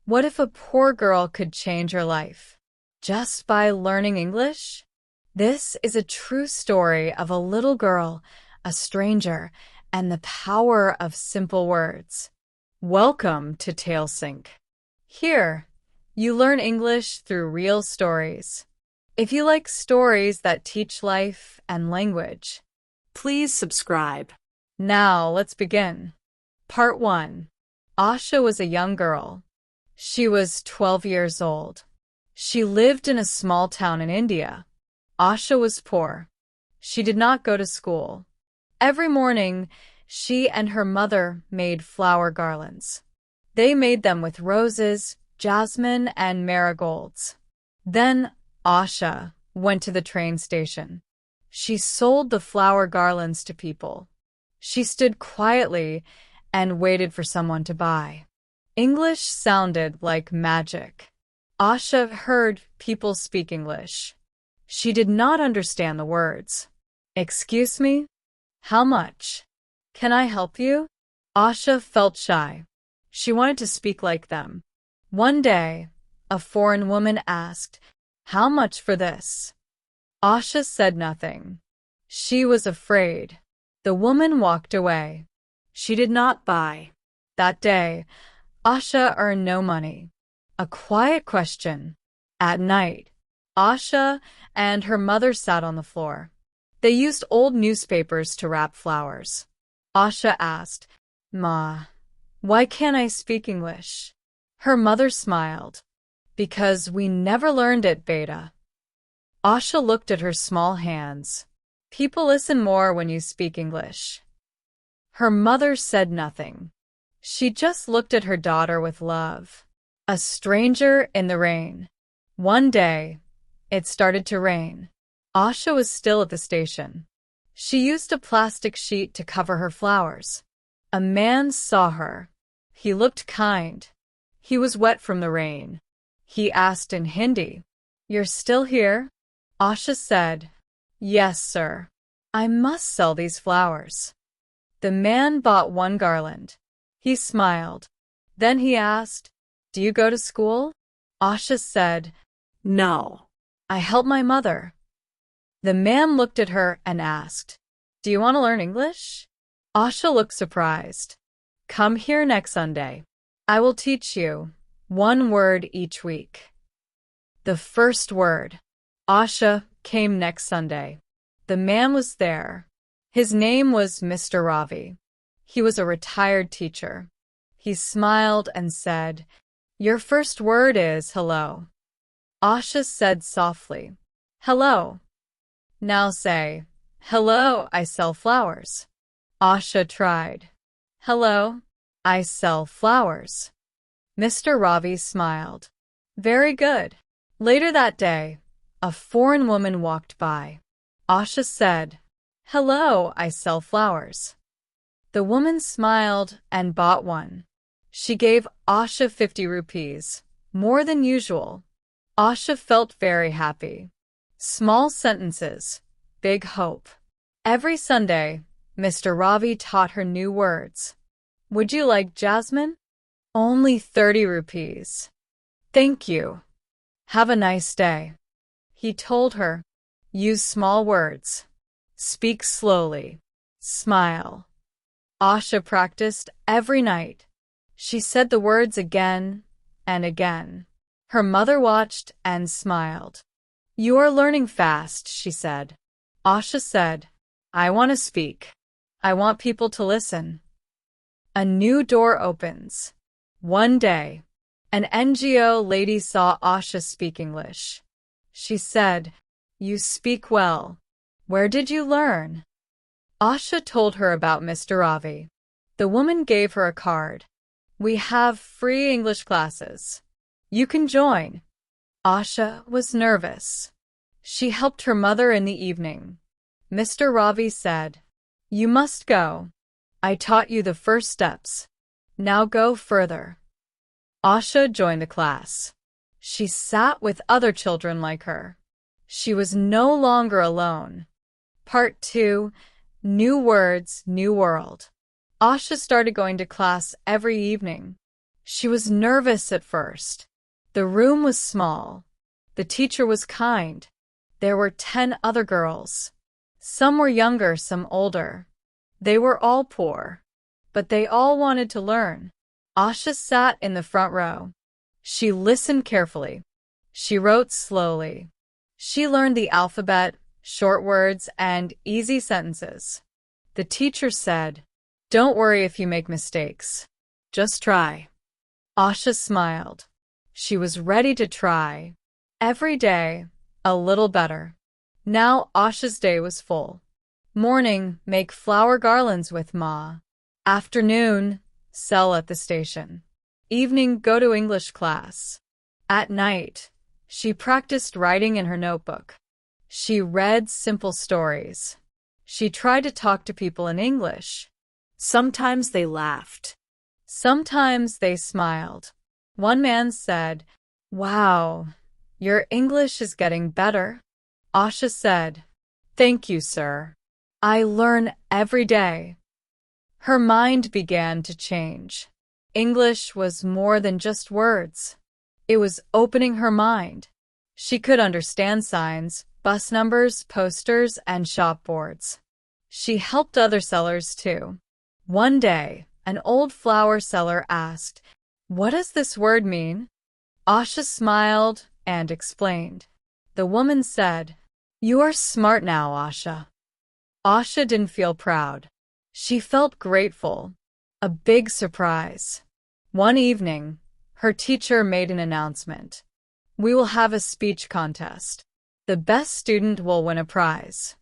What if a poor girl could change her life just by learning English? This is a true story of a little girl, a stranger, and the power of simple words. Welcome to TaleSync. Here, you learn English through real stories. If you like stories that teach life and language, please subscribe. Now, let's begin. Part 1. Asha was a young girl. She was 12 years old. She lived in a small town in India. Asha was poor. She did not go to school. Every morning, she and her mother made flower garlands. They made them with roses, jasmine, and marigolds. Then Asha went to the train station. She sold the flower garlands to people. She stood quietly and waited for someone to buy. English sounded like magic. Asha heard people speak English. She did not understand the words. Excuse me? How much? Can I help you? Asha felt shy. She wanted to speak like them. One day, a foreign woman asked, "How much for this?" Asha said nothing. She was afraid. The woman walked away. She did not buy. That day, Asha earned no money. A quiet question. At night, Asha and her mother sat on the floor. They used old newspapers to wrap flowers. Asha asked, "Ma, why can't I speak English?" Her mother smiled. "Because we never learned it, Beta." Asha looked at her small hands. "People listen more when you speak English." Her mother said nothing. She just looked at her daughter with love. A stranger in the rain. One day, it started to rain. Asha was still at the station. She used a plastic sheet to cover her flowers. A man saw her. He looked kind. He was wet from the rain. He asked in Hindi, "You're still here?" Asha said, "Yes, sir. I must sell these flowers." The man bought one garland. He smiled. Then he asked, "Do you go to school?" Asha said, "No. I help my mother." The man looked at her and asked, "Do you want to learn English?" Asha looked surprised. "Come here next Sunday. I will teach you one word each week." The first word. Asha came next Sunday. The man was there. His name was Mr. Ravi. He was a retired teacher. He smiled and said, "Your first word is hello." Asha said softly, "Hello." Now say, "Hello, I sell flowers." Asha tried. "Hello, I sell flowers." Mr. Ravi smiled. "Very good." Later that day, a foreign woman walked by. Asha said, "Hello, I sell flowers." The woman smiled and bought one. She gave Asha 50 rupees, more than usual. Asha felt very happy. Small sentences, big hope. Every Sunday, Mr. Ravi taught her new words. "Would you like jasmine?" "Only 30 rupees." "Thank you. Have a nice day." He told her, "Use small words. Speak slowly. Smile." Asha practiced every night. She said the words again and again. Her mother watched and smiled. "You are learning fast," she said. Asha said, "I want to speak. I want people to listen." A new door opens. One day, an NGO lady saw Asha speak English. She said, "You speak well. Where did you learn?" Asha told her about Mr. Ravi. The woman gave her a card. "We have free English classes. You can join." Asha was nervous. She helped her mother in the evening. Mr. Ravi said, "You must go. I taught you the first steps. Now go further." Asha joined the class. She sat with other children like her. She was no longer alone. Part 2. New words, new world. Asha started going to class every evening. She was nervous at first. The room was small. The teacher was kind. There were 10 other girls. Some were younger, some older. They were all poor, but they all wanted to learn. Asha sat in the front row. She listened carefully. She wrote slowly. She learned the alphabet, short words, and easy sentences. The teacher said, "Don't worry if you make mistakes. Just try." Asha smiled. She was ready to try. Every day, a little better. Now Asha's day was full. Morning, make flower garlands with Ma. Afternoon, sell at the station. Evening, go to English class. At night, she practiced writing in her notebook. She read simple stories. She tried to talk to people in English. Sometimes they laughed. Sometimes they smiled. One man said, "Wow, your English is getting better." Asha said, "Thank you, sir. I learn every day." Her mind began to change. English was more than just words. It was opening her mind. She could understand signs, bus numbers, posters, and shop boards. She helped other sellers too. One day, an old flower seller asked, "What does this word mean?" Asha smiled and explained. The woman said, "You are smart now, Asha." Asha didn't feel proud. She felt grateful. A big surprise. One evening, her teacher made an announcement. "We will have a speech contest. The best student will win a prize."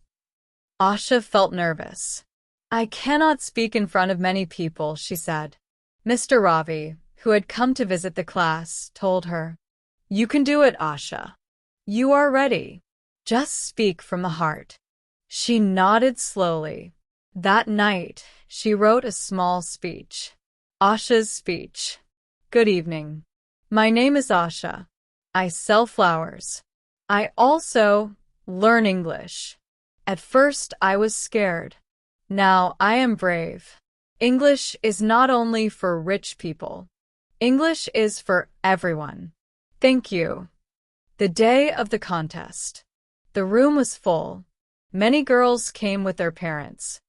Asha felt nervous. "I cannot speak in front of many people," she said. Mr. Ravi, who had come to visit the class, told her, "You can do it, Asha. You are ready. Just speak from the heart." She nodded slowly. That night, she wrote a small speech. Asha's speech. "Good evening. My name is Asha. I sell flowers. I also learn English. At first, I was scared. Now I am brave. English is not only for rich people. English is for everyone. Thank you." The day of the contest. The room was full. Many girls came with their parents.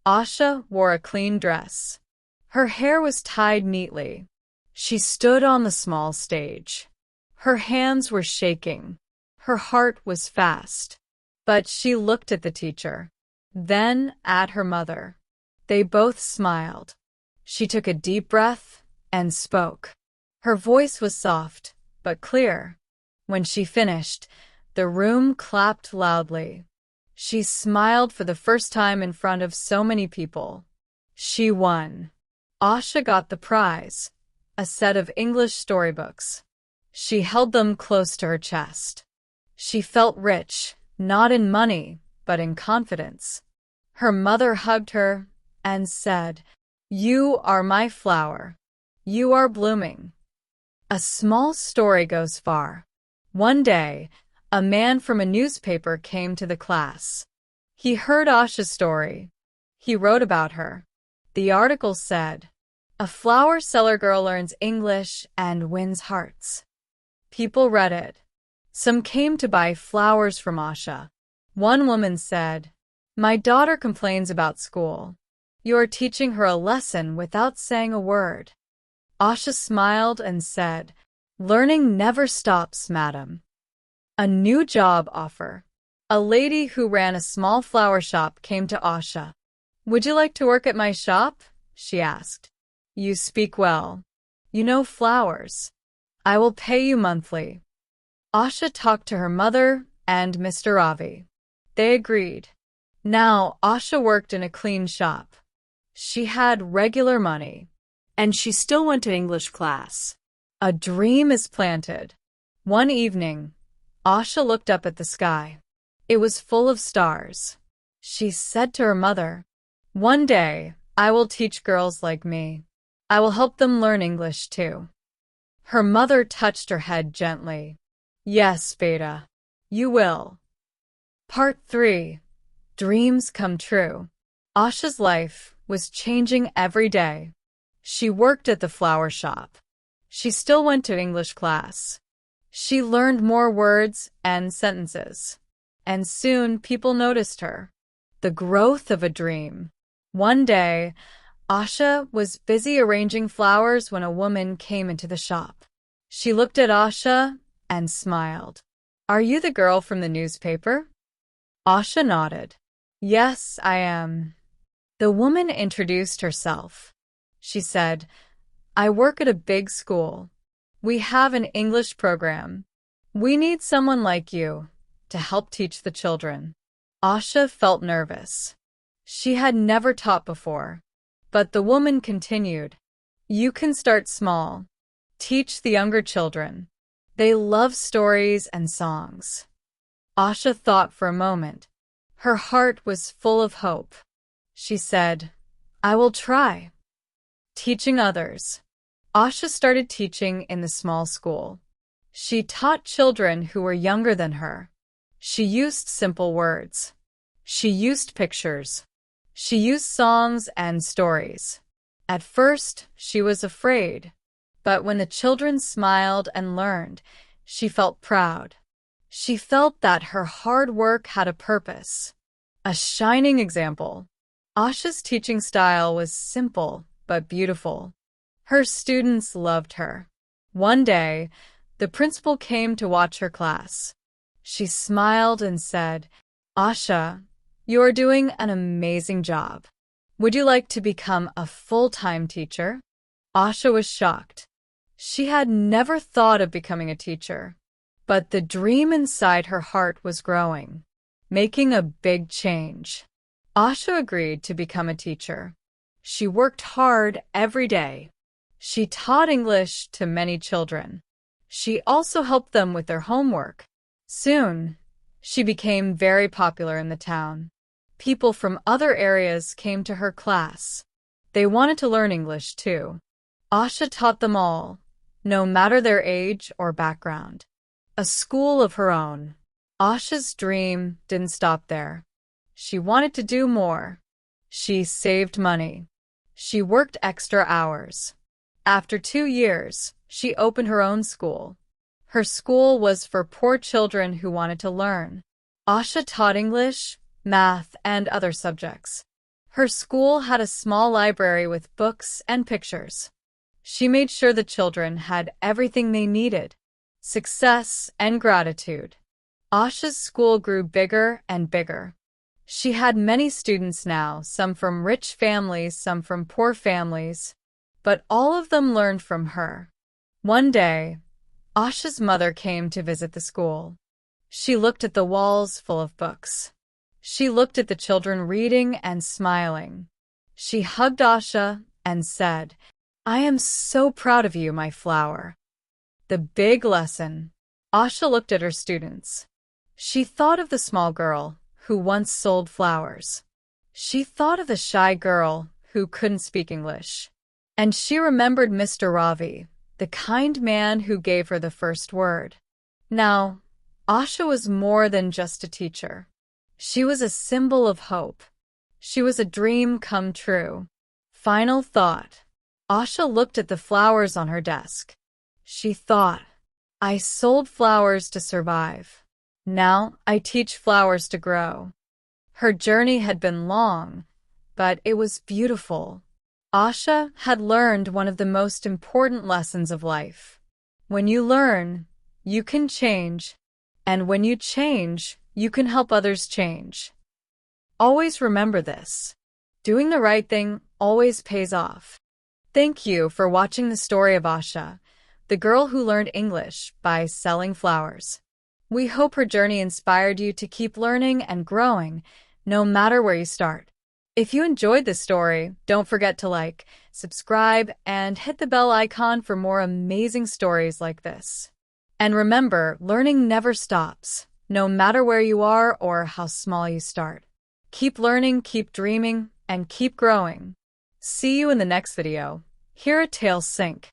Asha wore a clean dress. Her hair was tied neatly. She stood on the small stage. Her hands were shaking. Her heart was fast. But she looked at the teacher, then at her mother. They both smiled. She took a deep breath and spoke. Her voice was soft, but clear. When she finished, the room clapped loudly. She smiled for the first time in front of so many people. She won. Asha got the prize, a set of English storybooks. She held them close to her chest. She felt rich, not in money, but in confidence. Her mother hugged her and said, "You are my flower. You are blooming." A small story goes far. One day, a man from a newspaper came to the class. He heard Asha's story. He wrote about her. The article said, "A flower seller girl learns English and wins hearts." People read it. Some came to buy flowers from Asha. One woman said, "My daughter complains about school. You are teaching her a lesson without saying a word." Asha smiled and said, "Learning never stops, madam." A new job offer. A lady who ran a small flower shop came to Asha. "Would you like to work at my shop?" she asked. "You speak well. You know flowers. I will pay you monthly." Asha talked to her mother and Mr. Ravi. They agreed. Now Asha worked in a clean shop. She had regular money. And she still went to English class. A dream is planted. One evening, Asha looked up at the sky. It was full of stars. She said to her mother, "One day, I will teach girls like me. I will help them learn English too." Her mother touched her head gently. "Yes, Beta, you will." Part 3. Dreams Come True. Asha's life was changing every day. She worked at the flower shop. She still went to English class. She learned more words and sentences. And soon people noticed her. The growth of a dream. One day, Asha was busy arranging flowers when a woman came into the shop. She looked at Asha and smiled. "Are you the girl from the newspaper?" Asha nodded. "Yes, I am." The woman introduced herself. She said, "I work at a big school. We have an English program. We need someone like you to help teach the children." Asha felt nervous. She had never taught before. But the woman continued, "You can start small. Teach the younger children. They love stories and songs." Asha thought for a moment. Her heart was full of hope. She said, "I will try." Teaching others. Asha started teaching in the small school. She taught children who were younger than her. She used simple words. She used pictures. She used songs and stories. At first, she was afraid. But when the children smiled and learned, she felt proud. She felt that her hard work had a purpose. A shining example. Asha's teaching style was simple but beautiful. Her students loved her. One day, the principal came to watch her class. She smiled and said, "Asha, you are doing an amazing job. Would you like to become a full-time teacher?" Asha was shocked. She had never thought of becoming a teacher. But the dream inside her heart was growing, making a big change. Asha agreed to become a teacher. She worked hard every day. She taught English to many children. She also helped them with their homework. Soon, she became very popular in the town. People from other areas came to her class. They wanted to learn English too. Asha taught them all, no matter their age or background. A school of her own. Asha's dream didn't stop there. She wanted to do more. She saved money. She worked extra hours. After 2 years, she opened her own school. Her school was for poor children who wanted to learn. Asha taught English, math, and other subjects. Her school had a small library with books and pictures. She made sure the children had everything they needed. Success and gratitude. Asha's school grew bigger and bigger. She had many students now, some from rich families, some from poor families, but all of them learned from her. One day, Asha's mother came to visit the school. She looked at the walls full of books. She looked at the children reading and smiling. She hugged Asha and said, "I am so proud of you, my flower." The big lesson. Asha looked at her students. She thought of the small girl who once sold flowers. She thought of the shy girl who couldn't speak English. And she remembered Mr. Ravi, the kind man who gave her the first word. Now, Asha was more than just a teacher. She was a symbol of hope. She was a dream come true. Final thought. Asha looked at the flowers on her desk. She thought, "I sold flowers to survive. Now I teach flowers to grow." Her journey had been long, but it was beautiful. Asha had learned one of the most important lessons of life. When you learn, you can change, and when you change, you can help others change. Always remember this. Doing the right thing always pays off. Thank you for watching the story of Asha, the girl who learned English by selling flowers. We hope her journey inspired you to keep learning and growing, no matter where you start. If you enjoyed this story, don't forget to like, subscribe, and hit the bell icon for more amazing stories like this. And remember, learning never stops, no matter where you are or how small you start. Keep learning, keep dreaming, and keep growing. See you in the next video. Hear a tale sink.